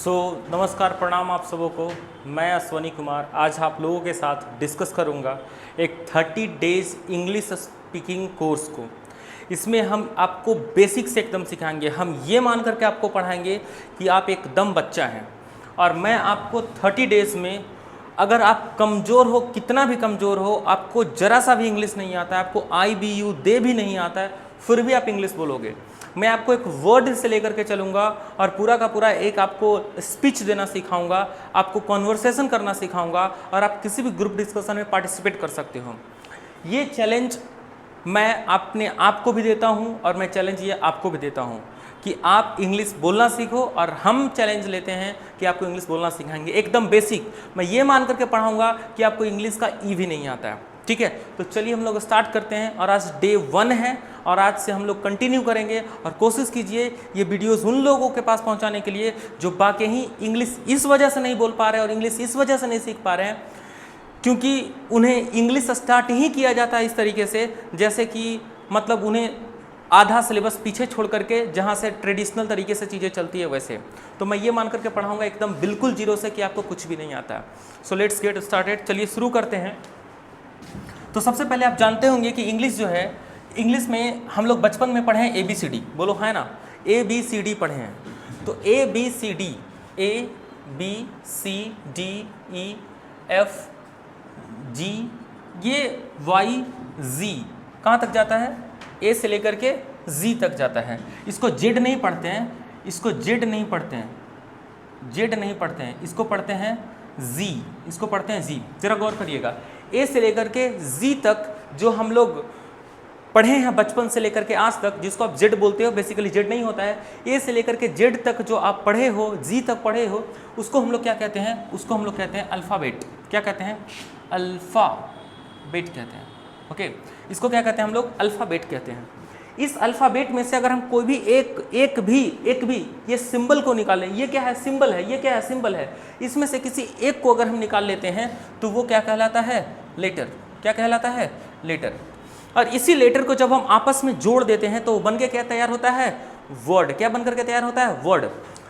नमस्कार, प्रणाम आप सबों को। मैं अश्वनी कुमार आज आप लोगों के साथ डिस्कस करूंगा एक 30 डेज इंग्लिश स्पीकिंग कोर्स को। इसमें हम आपको बेसिक से एकदम सिखाएंगे। हम ये मान करके आपको पढ़ाएंगे कि आप एकदम बच्चा हैं, और मैं आपको 30 डेज़ में, अगर आप कमज़ोर हो, कितना भी कमज़ोर हो, आपको ज़रा सा भी इंग्लिश नहीं आता है, आपको IBU दे भी नहीं आता है, फिर भी आप इंग्लिश बोलोगे। मैं आपको एक वर्ड से लेकर के चलूँगा और पूरा का पूरा एक आपको स्पीच देना सिखाऊंगा, आपको कॉन्वर्सेशन करना सिखाऊंगा, और आप किसी भी ग्रुप डिस्कशन में पार्टिसिपेट कर सकते हो। ये चैलेंज मैं अपने आप को भी देता हूँ, और मैं चैलेंज ये आपको भी देता हूँ कि आप इंग्लिश बोलना सीखो। और हम चैलेंज लेते हैं कि आपको इंग्लिश बोलना सिखाएंगे एकदम बेसिक। मैं ये मान करके पढ़ाऊँगा कि आपको इंग्लिश का ई भी नहीं आता है। ठीक है, तो चलिए हम लोग स्टार्ट करते हैं। और आज डे 1 है, और आज से हम लोग कंटिन्यू करेंगे। और कोशिश कीजिए ये वीडियोस उन लोगों के पास पहुंचाने के लिए जो बाकी ही इंग्लिश इस वजह से नहीं बोल पा रहे हैं और इंग्लिश इस वजह से नहीं सीख पा रहे हैं क्योंकि उन्हें इंग्लिश स्टार्ट ही किया जाता है इस तरीके से, जैसे कि मतलब उन्हें आधा सिलेबस पीछे छोड़ करके, जहाँ से ट्रेडिशनल तरीके से चीज़ें चलती है वैसे। तो मैं ये मान करके पढ़ाऊँगा एकदम बिल्कुल जीरो से कि आपको कुछ भी नहीं आता है। So let's get started. चलिए शुरू करते हैं। तो सबसे पहले आप जानते होंगे कि इंग्लिश जो है, इंग्लिश में हम लोग बचपन में पढ़े हैं ABCD, बोलो है ना, ABCD पढ़े हैं। तो ABCD, ABCDEFG, ये YZ कहाँ तक जाता है? A से लेकर के Z तक जाता है। इसको Z नहीं पढ़ते हैं, इसको Z नहीं पढ़ते हैं, Z नहीं पढ़ते हैं, इसको पढ़ते हैं Z, इसको पढ़ते हैं Z। जरा गौर करिएगा, A से लेकर के Z तक जो हम लोग पढ़े हैं बचपन से लेकर के आज तक, जिसको आप Z बोलते हो, बेसिकली Z नहीं होता है। A से लेकर के Z तक जो आप पढ़े हो, Z तक पढ़े हो, उसको हम लोग क्या कहते हैं? उसको हम लोग कहते हैं अल्फ़ाबेट। क्या कहते हैं? अल्फ़ाबेट कहते हैं। ओके, इसको क्या कहते हैं हम लोग? अल्फ़ाबेट कहते हैं। इस अल्फ़ाबेट में से अगर हम कोई भी एक भी ये सिंबल को निकालें, ये क्या है? सिंबल है। ये क्या है? सिंबल है। इसमें से किसी एक को अगर हम निकाल लेते हैं तो वो क्या कहलाता है? लेटर। क्या कहलाता है? लेटर। और इसी लेटर को जब हम आपस में जोड़ देते हैं तो बन के क्या तैयार होता है? वर्ड। क्या बन करके तैयार होता है? वर्ड।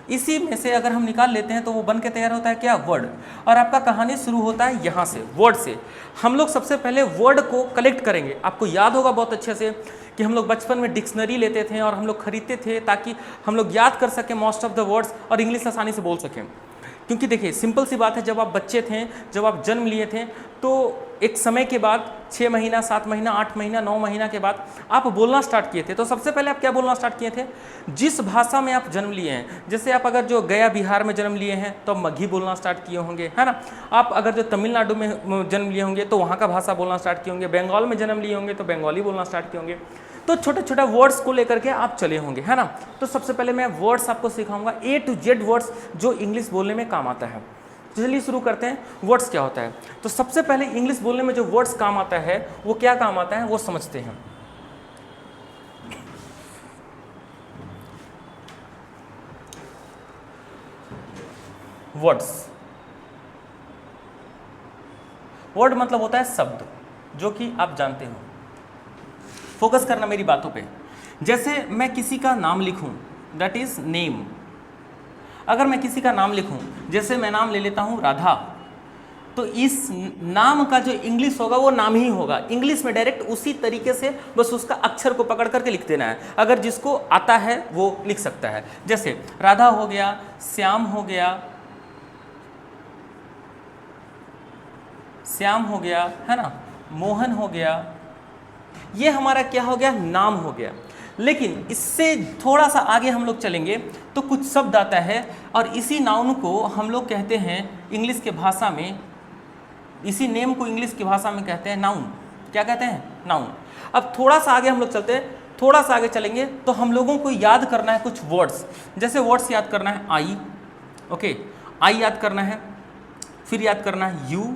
इसी में से अगर हम निकाल लेते हैं तो वो बन के तैयार होता है क्या? वर्ड। और आपका कहानी शुरू होता है यहाँ से, वर्ड से। हम लोग सबसे पहले वर्ड को कलेक्ट करेंगे। आपको याद होगा बहुत अच्छे से कि हम लोग बचपन में डिक्शनरी लेते थे और हम लोग खरीदते थे ताकि हम लोग याद कर सकें मोस्ट ऑफ द वर्ड्स और इंग्लिश आसानी से बोल सकें। क्योंकि देखिए, सिंपल सी बात है, जब आप बच्चे थे, जब आप जन्म लिए थे, तो एक समय के बाद 6 महीना, 7 महीना, 8 महीना, 9 महीना के बाद आप बोलना स्टार्ट किए थे। तो सबसे पहले आप क्या बोलना स्टार्ट किए थे? जिस भाषा में आप जन्म लिए हैं। जैसे आप अगर जो गया बिहार में जन्म लिए हैं तो मगही बोलना स्टार्ट किए होंगे, है ना। आप अगर जो तमिलनाडु में जन्म लिए होंगे तो वहाँ का भाषा बोलना स्टार्ट किए होंगे। बंगाल में जन्म लिए होंगे तो बंगाली बोलना स्टार्ट किए होंगे। तो छोटे छोटे वर्ड्स को लेकर के आप चले होंगे, है ना। तो सबसे पहले मैं वर्ड्स आपको सिखाऊंगा, A to Z वर्ड्स जो इंग्लिश बोलने में काम आता है। चलिए शुरू करते हैं। वर्ड्स क्या होता है? तो सबसे पहले इंग्लिश बोलने में जो वर्ड्स काम आता है वो क्या काम आता है वो समझते हैं। वर्ड्स, वर्ड मतलब होता है शब्द, जो कि आप जानते हो। फोकस करना मेरी बातों पे। जैसे मैं किसी का नाम लिखूं, दैट इज नेम। अगर मैं किसी का नाम लिखूं, जैसे मैं नाम ले लेता हूं राधा, तो इस नाम का जो इंग्लिश होगा वो नाम ही होगा। इंग्लिश में डायरेक्ट उसी तरीके से बस उसका अक्षर को पकड़ करके लिख देना है। अगर जिसको आता है वो लिख सकता है। जैसे राधा हो गया, श्याम हो गया, श्याम हो गया, है ना, मोहन हो गया। ये हमारा क्या हो गया? नाम हो गया। लेकिन इससे थोड़ा सा आगे हम लोग चलेंगे तो कुछ शब्द आता है, और इसी नाउन को हम लोग कहते हैं इंग्लिश के भाषा में, इसी नेम को इंग्लिश की भाषा में कहते हैं नाउन। क्या कहते हैं? नाउन। अब थोड़ा सा आगे हम लोग चलते हैं, थोड़ा सा आगे चलेंगे तो हम लोगों को याद करना है कुछ वर्ड्स। जैसे वर्ड्स याद करना है आई, ओके, आई याद करना है, फिर याद करना है यू,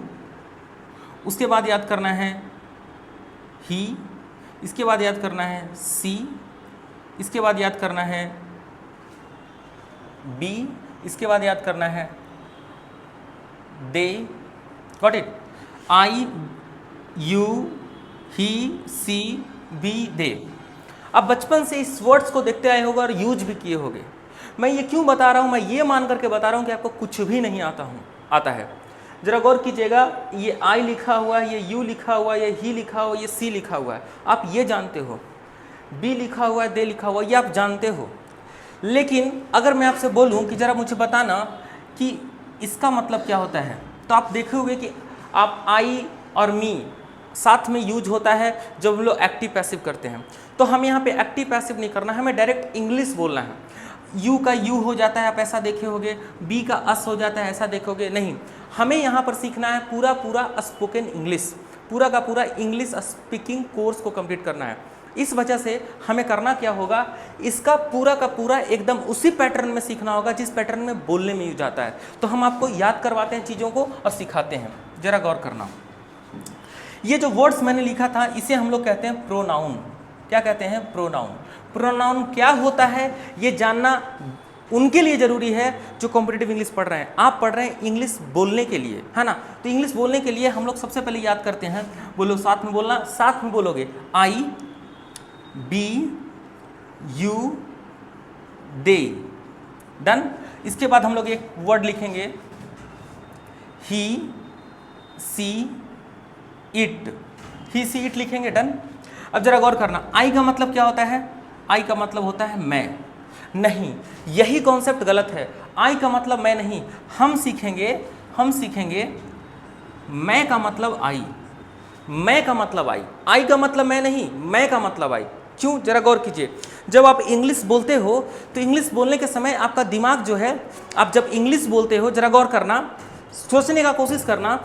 उसके बाद याद करना है ही, इसके बाद याद करना है सी, इसके बाद याद करना है बी, इसके बाद याद करना है दे। Got it? I, you, he, C, B, दे। अब बचपन से इस वर्ड्स को देखते आए होगा और यूज भी किए होंगे। मैं ये क्यों बता रहा हूँ, मैं ये मान करके बता रहा हूँ कि आपको कुछ भी नहीं आता है। जरा गौर कीजिएगा, ये आई लिखा हुआ है, ये यू लिखा हुआ है, ये ही लिखा हुआ है, ये सी लिखा हुआ है, आप ये जानते हो। बी लिखा हुआ है, दे लिखा हुआ है, ये आप जानते हो। लेकिन अगर मैं आपसे बोलूं कि ज़रा मुझे बताना कि इसका मतलब क्या होता है, तो आप देखोगे कि आप आई और मी साथ में यूज होता है जब हम लोग एक्टिव पैसिव करते हैं। तो हमें यहाँ पे एक्टिव पैसिव नहीं करना है, हमें डायरेक्ट इंग्लिश बोलना है। यू का यू हो जाता है, आप ऐसा देखे होगे, बी का अस हो जाता है, ऐसा देखोगे नहीं। हमें यहाँ पर सीखना है पूरा स्पोकन इंग्लिश, पूरा का पूरा इंग्लिश स्पीकिंग कोर्स को कंप्लीट करना है। इस वजह से हमें करना क्या होगा, इसका पूरा का पूरा एकदम उसी पैटर्न में सीखना होगा जिस पैटर्न में बोलने में यूज आता है। तो हम आपको याद करवाते हैं चीज़ों को और सिखाते हैं। जरा गौर करना, ये जो वर्ड्स मैंने लिखा था इसे हम लोग कहते हैं प्रोनाउन। क्या कहते हैं? प्रोनाउन। प्रोनाउन क्या होता है ये जानना उनके लिए ज़रूरी है जो कॉम्पिटिटिव इंग्लिश पढ़ रहे हैं। आप पढ़ रहे हैं इंग्लिश बोलने के लिए, है ना। तो इंग्लिश बोलने के लिए हम लोग सबसे पहले याद करते हैं, बोलो साथ में बोलना, साथ में बोलोगे आई बी यू दे, डन। इसके बाद हम लोग एक वर्ड लिखेंगे ही see it, he see it लिखेंगे, डन। अब जरा गौर करना, आई का मतलब क्या होता है? आई का मतलब होता है मैं। नहीं, यही कॉन्सेप्ट गलत है। आई का मतलब मैं नहीं, हम सीखेंगे मैं का मतलब आई, मैं का मतलब आई का मतलब मैं नहीं, मैं का मतलब आई। क्यों? जरा गौर कीजिए, जब आप इंग्लिश बोलते हो तो इंग्लिश बोलने के समय आपका दिमाग जो है, आप जब इंग्लिश बोलते हो, जरा गौर करना, सोचने का कोशिश करना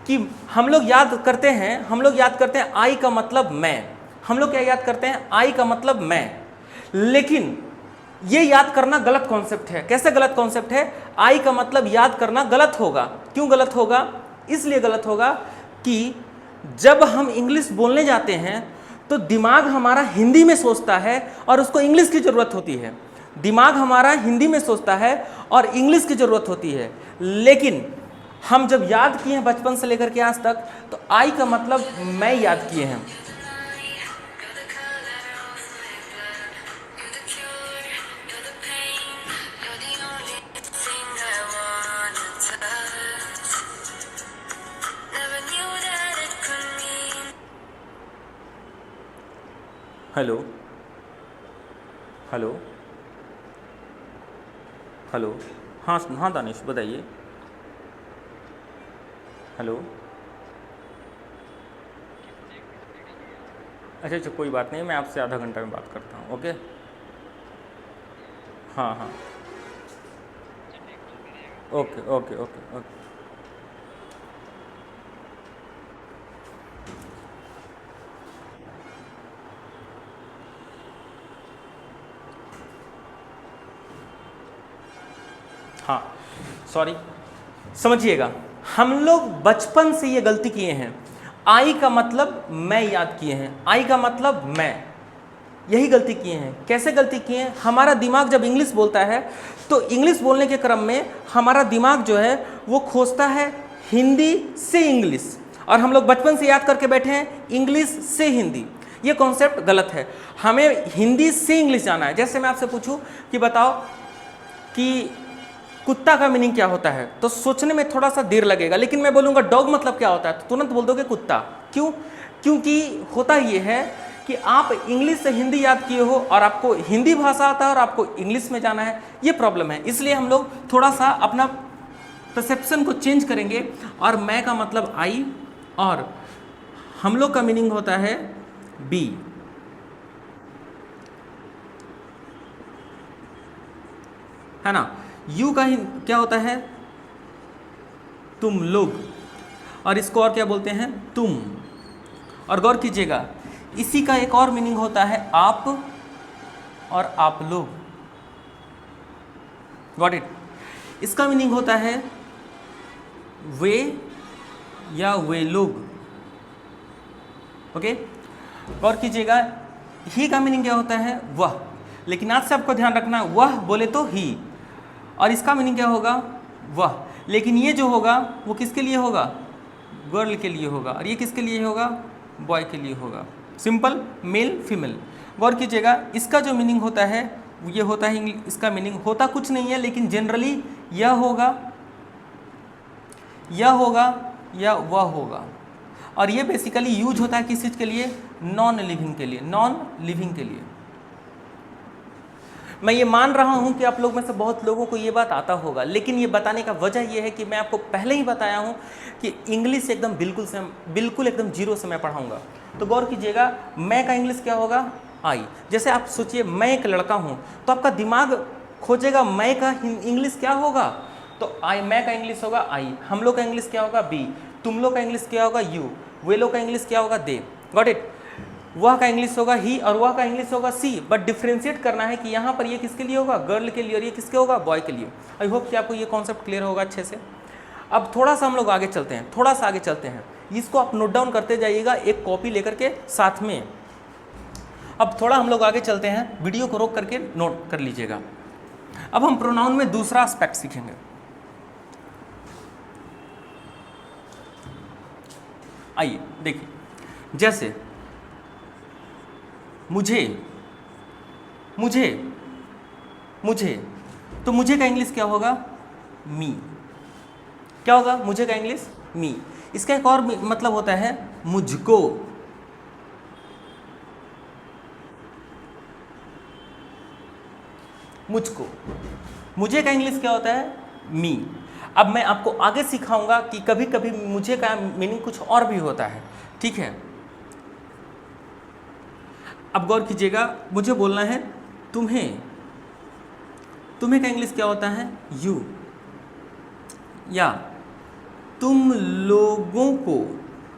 कि हम लोग याद करते हैं आई का मतलब मैं। हम लोग क्या याद करते हैं? आई का मतलब मैं। लेकिन ये याद करना गलत कॉन्सेप्ट है। कैसे गलत कॉन्सेप्ट है? आई का मतलब याद करना गलत होगा। क्यों गलत होगा? इसलिए गलत होगा कि जब हम इंग्लिश बोलने जाते हैं तो दिमाग हमारा हिंदी में सोचता है और उसको इंग्लिश की ज़रूरत होती है। दिमाग हमारा हिंदी में सोचता है और इंग्लिश की ज़रूरत होती है। लेकिन हम जब याद किए हैं बचपन से लेकर के आज तक, तो आई का मतलब मैं याद किए हैं। हेलो हेलो हेलो, हाँ हाँ दानिश बताइए। हेलो, अच्छा कोई बात नहीं, मैं आपसे आधा घंटा में बात करता हूँ, ओके। हाँ हाँ, ओके ओके ओके ओके। हाँ सॉरी, समझिएगा, हम लोग बचपन से ये गलती किए हैं। आई का मतलब मैं याद किए हैं, आई का मतलब मैं, यही गलती किए हैं। कैसे गलती किए हैं? हमारा दिमाग जब इंग्लिश बोलता है तो इंग्लिश बोलने के क्रम में हमारा दिमाग जो है वो खोजता है हिंदी से इंग्लिश, और हम लोग बचपन से याद करके बैठे हैं इंग्लिश से हिंदी। ये कॉन्सेप्ट गलत है। हमें हिंदी से इंग्लिश जाना है। जैसे मैं आपसे पूछूं कि बताओ कि कुत्ता का मीनिंग क्या होता है, तो सोचने में थोड़ा सा देर लगेगा। लेकिन मैं बोलूँगा डॉग मतलब क्या होता है, तो तुरंत बोल दोगे कुत्ता। क्यों? क्योंकि होता ये है कि आप इंग्लिश से हिंदी याद किए हो और आपको हिंदी भाषा आता है और आपको इंग्लिश में जाना है, ये प्रॉब्लम है। इसलिए हम लोग थोड़ा सा अपना परसेप्शन को चेंज करेंगे। और मैं का मतलब आई, और हम लोग का मीनिंग होता है बी, है ना। यू का ही क्या होता है? तुम लोग, और इसको और क्या बोलते हैं? तुम। और गौर कीजिएगा, इसी का एक और मीनिंग होता है आप और आप लोग। Got it? इसका मीनिंग होता है वे या वे लोग, ओके। गौर कीजिएगा, ही का मीनिंग क्या होता है? वह। लेकिन आज से आपको ध्यान रखना, वह बोले तो ही, और इसका मीनिंग क्या होगा? वह। लेकिन ये जो होगा वो किसके लिए होगा? गर्ल के लिए होगा। और ये किसके लिए होगा? बॉय के लिए होगा। Simple, male female. गौर कीजिएगा, इसका जो मीनिंग होता है ये होता है इसका मीनिंग होता कुछ नहीं है, लेकिन जनरली यह होगा, यह होगा या वह होगा। और ये बेसिकली यूज होता है किस चीज़ के लिए? नॉन लिविंग के लिए, नॉन लिविंग के लिए। मैं ये मान रहा हूँ कि आप लोग में से बहुत लोगों को ये बात आता होगा, लेकिन ये बताने का वजह ये है कि मैं आपको पहले ही बताया हूँ कि इंग्लिश एकदम बिल्कुल एकदम जीरो से मैं पढ़ाऊँगा। तो गौर कीजिएगा, मैं का इंग्लिश क्या होगा? आई। जैसे आप सोचिए मैं एक लड़का हूँ, तो आपका दिमाग खोजेगा मैं का इंग्लिश क्या होगा, तो आई, मैं का इंग्लिश होगा आई। हम लोग का इंग्लिश क्या होगा? बी। तुम लोग का इंग्लिश क्या होगा? यू। वे लोग का इंग्लिश क्या होगा? दे। Got it? वह का इंग्लिश होगा ही और वह का इंग्लिश होगा सी। बट डिफ्रेंशिएट करना है कि यहाँ पर ये किसके लिए होगा? गर्ल के लिए, और ये किसके होगा? बॉय के लिए। आई होप कि आपको ये कॉन्सेप्ट क्लियर होगा अच्छे से। अब थोड़ा सा हम लोग आगे चलते हैं, थोड़ा सा आगे चलते हैं। इसको आप नोट डाउन करते जाइएगा एक कॉपी लेकर के साथ में। अब थोड़ा हम लोग आगे चलते हैं, वीडियो को रोक करके नोट कर लीजिएगा। अब हम प्रोनाउन में दूसरा एस्पेक्ट सीखेंगे। आइए देखिए, जैसे मुझे, मुझे, मुझे, तो मुझे का इंग्लिश क्या होगा? मी। क्या होगा मुझे का इंग्लिश? मी। इसका एक और मतलब होता है मुझको। मुझको, मुझे का इंग्लिश क्या होता है? मी। अब मैं आपको आगे सिखाऊंगा कि कभी कभी मुझे का मीनिंग कुछ और भी होता है, ठीक है? अब गौर कीजिएगा, मुझे बोलना है तुम्हें, तुम्हें का इंग्लिश क्या होता है? यू। या तुम लोगों को,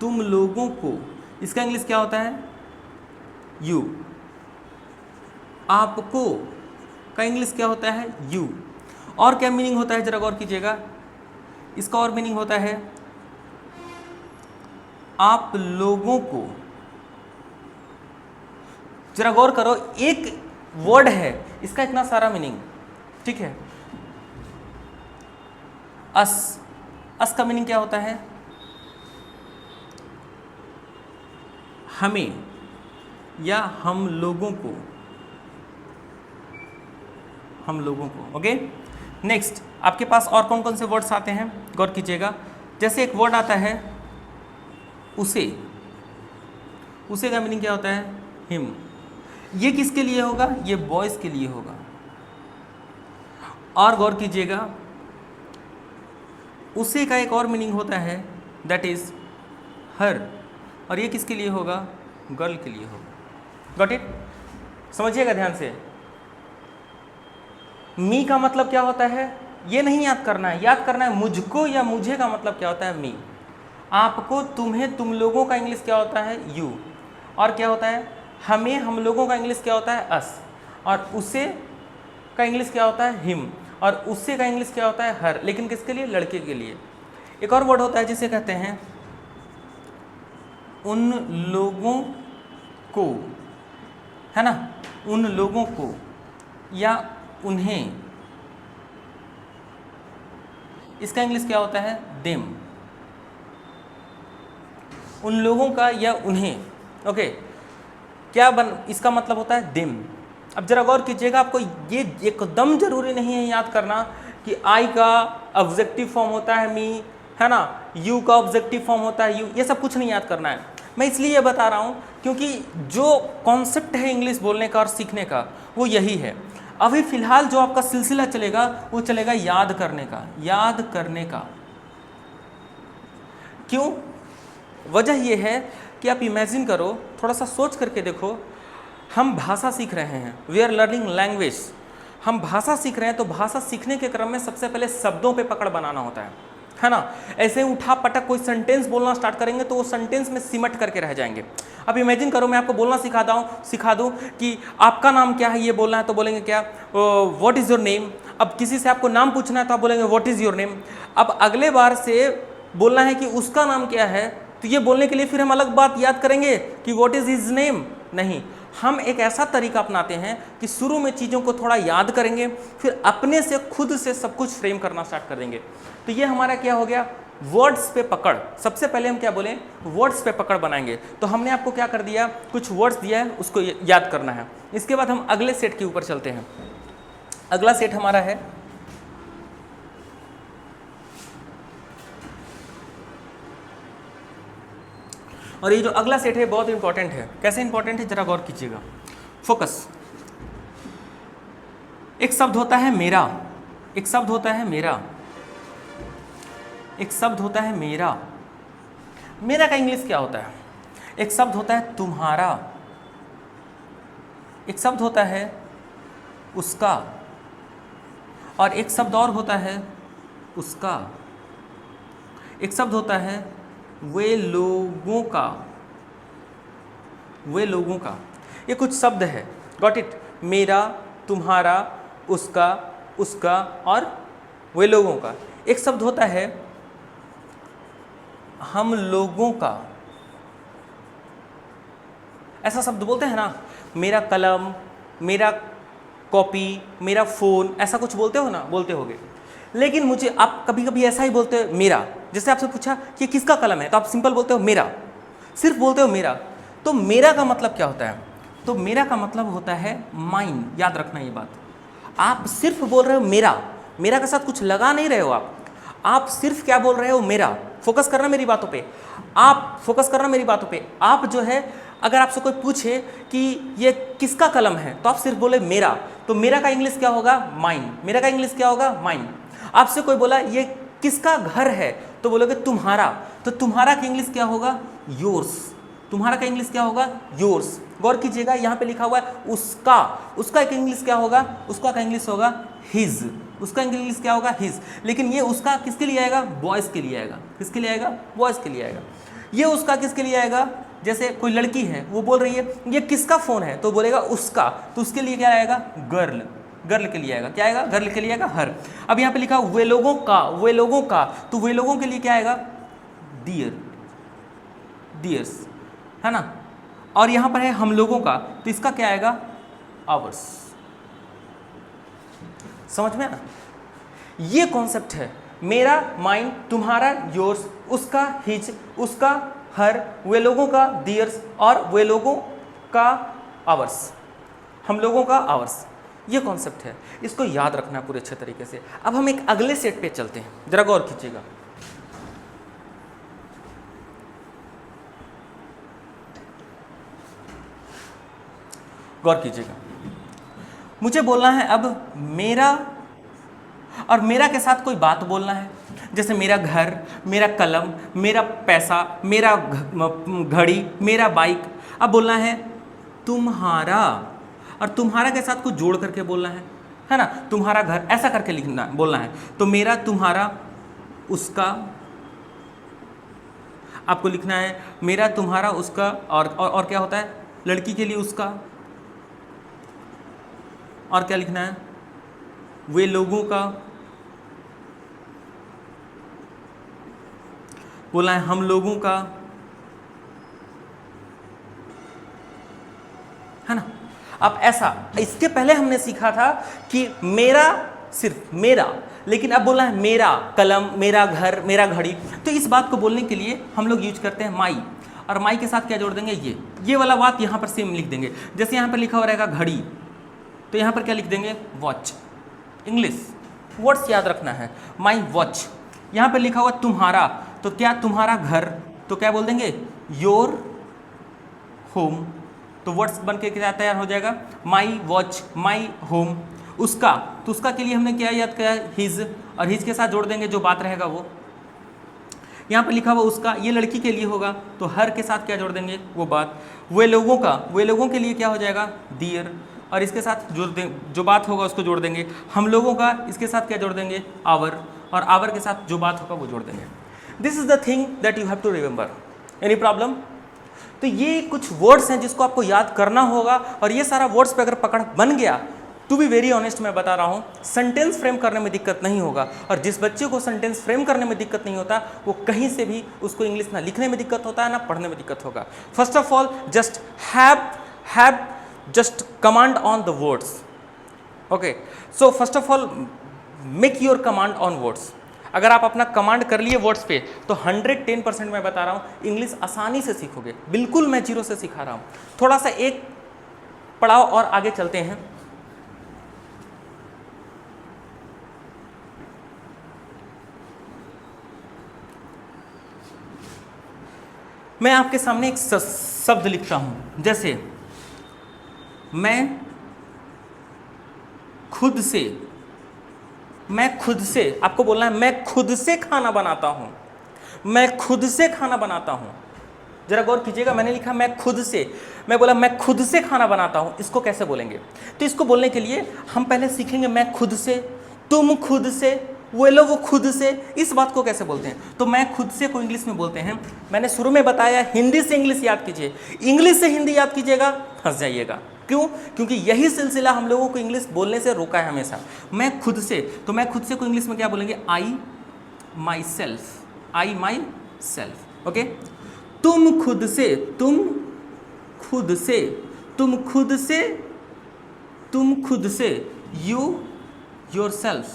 तुम लोगों को, इसका इंग्लिश क्या होता है? यू। आपको का इंग्लिश क्या होता है? यू। और क्या मीनिंग होता है जरा गौर कीजिएगा, इसका और मीनिंग होता है आप लोगों को। जरा गौर करो, एक वर्ड है, इसका इतना सारा मीनिंग, ठीक है? अस, अस का मीनिंग क्या होता है? हमें या हम लोगों को, हम लोगों को। ओके, नेक्स्ट आपके पास और कौन कौन से वर्ड्स आते हैं गौर कीजिएगा। जैसे एक वर्ड आता है उसे, उसे का मीनिंग क्या होता है? हिम। ये किसके लिए होगा? ये बॉयज के लिए होगा। और गौर कीजिएगा, उसे का एक और मीनिंग होता है, दैट इज हर, और ये किसके लिए होगा? गर्ल के लिए होगा। Got it? समझिएगा ध्यान से। मी का मतलब क्या होता है ये नहीं याद करना है, याद करना है मुझको या मुझे का मतलब क्या होता है? मी। आपको, तुम्हें, तुम लोगों का इंग्लिश क्या होता है? यू। और क्या होता है? हमें, हम लोगों का इंग्लिश क्या होता है? अस। और उसे का इंग्लिश क्या होता है? हिम। और उससे का इंग्लिश क्या होता है? हर। लेकिन किसके लिए? लड़के के लिए। एक और वर्ड होता है जिसे कहते हैं उन लोगों को, है ना? उन लोगों को या उन्हें, इसका इंग्लिश क्या होता है? देम। उन लोगों का या उन्हें, ओके, क्या इसका मतलब होता है? देम। अब जरा गौर कीजिएगा, आपको ये एकदम जरूरी नहीं है याद करना कि आई का ऑब्जेक्टिव फॉर्म होता है मी, है ना? यू का ऑब्जेक्टिव फॉर्म होता है यू, ये सब कुछ नहीं याद करना है। मैं इसलिए बता रहा हूँ क्योंकि जो कॉन्सेप्ट है इंग्लिश बोलने का और सीखने का वो यही है। अभी फिलहाल जो आपका सिलसिला चलेगा वो चलेगा याद करने का, याद करने का। क्यों? वजह यह है कि आप इमेजिन करो, थोड़ा सा सोच करके देखो, हम भाषा सीख रहे हैं, वी आर लर्निंग लैंग्वेज। हम भाषा सीख रहे हैं तो भाषा सीखने के क्रम में सबसे पहले शब्दों पे पकड़ बनाना होता है ना? ऐसे उठा पटक कोई सेंटेंस बोलना स्टार्ट करेंगे तो वो सेंटेंस में सिमट करके रह जाएंगे। अब इमेजिन करो मैं आपको बोलना सिखा दूँ कि आपका नाम क्या है, ये बोलना है तो बोलेंगे क्या? What is your name. अब किसी से आपको नाम पूछना है तो आप बोलेंगे व्हाट इज़ योर नेम। अब अगले बार से बोलना है कि उसका नाम क्या है, तो ये बोलने के लिए फिर हम अलग बात याद करेंगे कि व्हाट इज़ हिज नेम। नहीं, हम एक ऐसा तरीका अपनाते हैं कि शुरू में चीज़ों को थोड़ा याद करेंगे, फिर अपने से खुद से सब कुछ फ्रेम करना स्टार्ट कर देंगे। तो ये हमारा क्या हो गया? वर्ड्स पे पकड़। सबसे पहले हम क्या बोलें? वर्ड्स पे पकड़ बनाएंगे। तो हमने आपको क्या कर दिया? कुछ वर्ड्स दिया है, उसको याद करना है। इसके बाद हम अगले सेट के ऊपर चलते हैं। अगला सेट हमारा है और ये जो अगला सेट है बहुत इंपॉर्टेंट है। कैसे इंपॉर्टेंट है जरा गौर कीजिएगा, फोकस। एक शब्द होता है मेरा, एक शब्द होता है मेरा, एक शब्द होता है मेरा। मेरा का इंग्लिश क्या होता है? एक शब्द होता है तुम्हारा, एक शब्द होता है उसका, और एक शब्द और होता है उसका। एक शब्द होता है वे लोगों का, वे लोगों का। ये कुछ शब्द है, गॉट इट? मेरा, तुम्हारा, उसका, उसका और वे लोगों का। एक शब्द होता है हम लोगों का। ऐसा शब्द बोलते हैं ना, मेरा कलम, मेरा कॉपी, मेरा फ़ोन, ऐसा कुछ बोलते हो ना, बोलते होगे। लेकिन मुझे आप कभी कभी ऐसा ही बोलते हो मेरा। जैसे आपसे पूछा कि किसका कलम है, तो आप सिंपल बोलते हो मेरा, सिर्फ बोलते हो मेरा। तो मेरा का मतलब क्या होता है? तो मेरा का मतलब होता है माइन। याद रखना ये बात। आप सिर्फ बोल रहे हो मेरा, मेरा के साथ कुछ लगा नहीं रहे हो आप सिर्फ क्या बोल रहे हो? मेरा। फोकस करना मेरी बातों पे, आप फोकस करना मेरी बातों पे। आप जो है, अगर आपसे कोई पूछे कि ये किसका कलम है, तो आप सिर्फ बोले मेरा। तो मेरा का इंग्लिश क्या होगा? माइन। मेरा का इंग्लिश क्या होगा? माइन। आपसे कोई बोला ये किसका घर है, तो बोलोगे तुम्हारा। तो तुम्हारा का इंग्लिश क्या होगा? योर्स। तुम्हारा का इंग्लिश क्या होगा? योर्स। गौर कीजिएगा, यहाँ पे लिखा हुआ है उसका। उसका एक इंग्लिश क्या होगा? उसका का इंग्लिश होगा हिज। उसका इंग्लिश क्या होगा? हिज। लेकिन ये उसका किसके लिए आएगा? बॉयज़ के लिए आएगा। किसके लिए आएगा? बॉयज़ के लिए आएगा। ये उसका किसके लिए आएगा? जैसे कोई लड़की है, वो बोल रही है ये किसका फ़ोन है, तो बोलेगा उसका। तो उसके लिए क्या आएगा? गर्ल। गर्ल के लिए आएगा। क्या आएगा? गर्ल के लिए आएगा हर। अब यहाँ पे लिखा वे लोगों का, वे लोगों का, तो वे लोगों के लिए क्या आएगा? डियर, डियर्स, है ना। और यहाँ पर है हम लोगों का, तो इसका क्या आएगा? आवर्स। समझ में आया? ये कॉन्सेप्ट है मेरा, माइन, तुम्हारा, योर्स, उसका, हिज, उसका, हर, वे लोगों का, डियर्स, और वे लोगों का आवर्स, हम लोगों का आवर्स। ये कॉन्सेप्ट है, इसको याद रखना पूरे अच्छे तरीके से। अब हम एक अगले सेट पे चलते हैं, जरा गौर कीजिएगा। गौर कीजिएगा, मुझे बोलना है अब मेरा, और मेरा के साथ कोई बात बोलना है। जैसे मेरा घर, मेरा कलम, मेरा पैसा, मेरा घड़ी, मेरा बाइक। अब बोलना है तुम्हारा, और तुम्हारा के साथ कुछ जोड़ करके बोलना है ना। तुम्हारा घर, ऐसा करके लिखना, बोलना है। तो मेरा, तुम्हारा, उसका, आपको लिखना है मेरा, तुम्हारा, उसका, और क्या होता है? लड़की के लिए उसका, और क्या लिखना है? वे लोगों का, बोला है हम लोगों का, है ना। अब ऐसा, इसके पहले हमने सीखा था कि मेरा, सिर्फ मेरा, लेकिन अब बोला है मेरा कलम, मेरा घर, मेरा घड़ी। तो इस बात को बोलने के लिए हम लोग यूज करते हैं माई, और माई के साथ क्या जोड़ देंगे? ये वाला बात यहाँ पर सेम लिख देंगे। जैसे यहाँ पर लिखा हुआ रहेगा घड़ी, तो यहाँ पर क्या लिख देंगे? वॉच। इंग्लिश वर्ड्स याद रखना है, माई वॉच। यहाँ पर लिखा हुआ तुम्हारा, तो क्या? तुम्हारा घर, तो क्या बोल देंगे? Your home. तो वर्ड्स बन के क्या तैयार हो जाएगा? My watch, my home. उसका, तो उसका के लिए हमने क्या याद किया? हिज, और हिज के साथ जोड़ देंगे जो बात रहेगा वो। यहाँ पर लिखा हुआ उसका, ये लड़की के लिए होगा, तो हर के साथ क्या जोड़ देंगे? वो बात। वे लोगों का, वे लोगों के लिए क्या हो जाएगा? डियर, और इसके साथ जोड़ दें, जो बात होगा उसको जोड़ देंगे। हम लोगों का, इसके साथ क्या जोड़ देंगे? आवर, और आवर के साथ जो बात होगा वो जोड़ देंगे। This is the thing that you have to remember. Any problem? तो ये कुछ वर्ड्स हैं जिसको आपको याद करना होगा, और ये सारा वर्ड्स पे अगर पकड़ बन गया, टू बी वेरी ऑनेस्ट मैं बता रहा हूँ, सेंटेंस फ्रेम करने में दिक्कत नहीं होगा। और जिस बच्चे को सेंटेंस फ्रेम करने में दिक्कत नहीं होता, वो कहीं से भी उसको इंग्लिश ना लिखने में दिक्कत होता है ना पढ़ने में दिक्कत होगा। First of all just have just command on the words. Okay, so first of all make your command on words. अगर आप अपना कमांड कर लिए वर्ड्स पे, तो 110% मैं बता रहा हूँ इंग्लिश आसानी से सीखोगे। बिल्कुल मैं जीरो से सिखा रहा हूँ। थोड़ा सा एक पड़ाव और आगे चलते हैं। मैं आपके सामने एक शब्द लिखता हूं, जैसे मैं खुद से, आपको बोलना है मैं खुद से खाना बनाता हूं, मैं खुद से खाना बनाता हूं। जरा गौर कीजिएगा, मैंने लिखा मैं खुद से, मैं बोला मैं खुद से खाना बनाता हूं। इसको कैसे बोलेंगे? तो इसको बोलने के लिए हम पहले सीखेंगे मैं खुद से, तुम खुद से, वो लोग वो खुद से, इस बात को कैसे बोलते हैं। तो मैं खुद से को इंग्लिश में बोलते हैं, मैंने शुरू में बताया हिंदी से इंग्लिश याद कीजिए, इंग्लिश से हिंदी याद कीजिएगा फंस जाइएगा। क्यों? क्योंकि यही सिलसिला हम लोगों को इंग्लिश बोलने से रोका है हमेशा। मैं खुद से, तो मैं खुद से को इंग्लिश में क्या बोलेंगे? आई my self, I my self. Okay, तुम खुद से, तुम खुद से, तुम खुद से, तुम खुद से, you your self,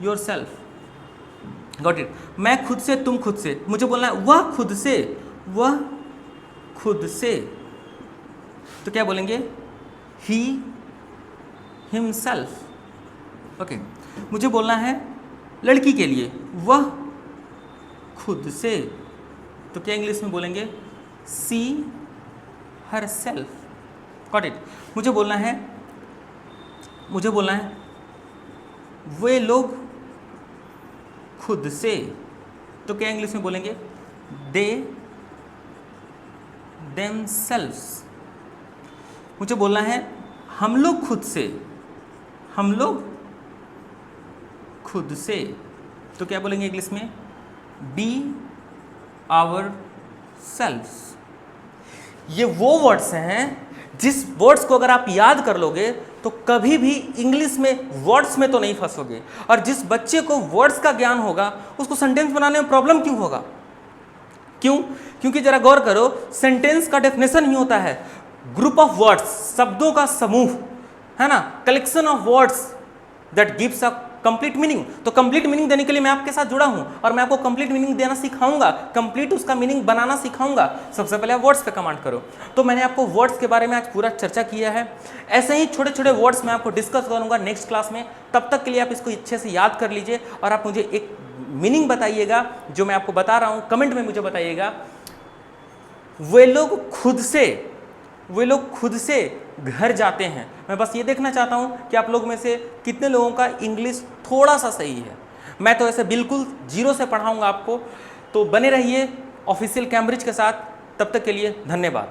your self. Got it? मैं खुद से, तुम खुद से, मुझे बोलना है वह खुद से, वह खुद से, तो क्या बोलेंगे? He himself. ओके, मुझे बोलना है लड़की के लिए वह खुद से, तो क्या इंग्लिश में बोलेंगे? सी हर सेल्फ। Got it? मुझे बोलना है वे लोग खुद से, तो क्या इंग्लिश में बोलेंगे? They themselves. मुझे बोलना है हम लोग खुद से, हम लोग खुद से, तो क्या बोलेंगे इंग्लिश में? Be ourselves. ये वो वर्ड्स हैं जिस वर्ड्स को अगर आप याद कर लोगे तो कभी भी इंग्लिश में वर्ड्स में तो नहीं फंसोगे। और जिस बच्चे को वर्ड्स का ज्ञान होगा उसको सेंटेंस बनाने में प्रॉब्लम क्यों होगा? क्यों? क्योंकि जरा गौर करो, सेंटेंस का डेफिनेशन ही होता है ग्रुप ऑफ वर्ड्स, शब्दों का समूह, है ना, collection of words that gives a complete meaning. तो कंप्लीट मीनिंग देने के लिए मैं आपके साथ जुड़ा हूं और मैं आपको कंप्लीट मीनिंग देना सिखाऊंगा, कंप्लीट उसका मीनिंग बनाना सिखाऊंगा। सबसे पहले आप वर्ड्स पे कमांड करो। तो मैंने आपको वर्ड्स के बारे में आज पूरा चर्चा किया है। ऐसे ही छोटे छोटे वर्ड्स मैं आपको डिस्कस करूंगा नेक्स्ट क्लास में। तब तक के लिए आप इसको अच्छे से याद कर लीजिए और आप मुझे एक मीनिंग बताइएगा जो मैं आपको बता रहा हूं, कमेंट में मुझे बताइएगा। वे लोग खुद से घर जाते हैं। मैं बस ये देखना चाहता हूं कि आप लोग में से कितने लोगों का इंग्लिश थोड़ा सा सही है। मैं तो ऐसे बिल्कुल जीरो से पढ़ाऊंगा आपको। तो बने रहिए ऑफिशियल कैम्ब्रिज के साथ। तब तक के लिए धन्यवाद।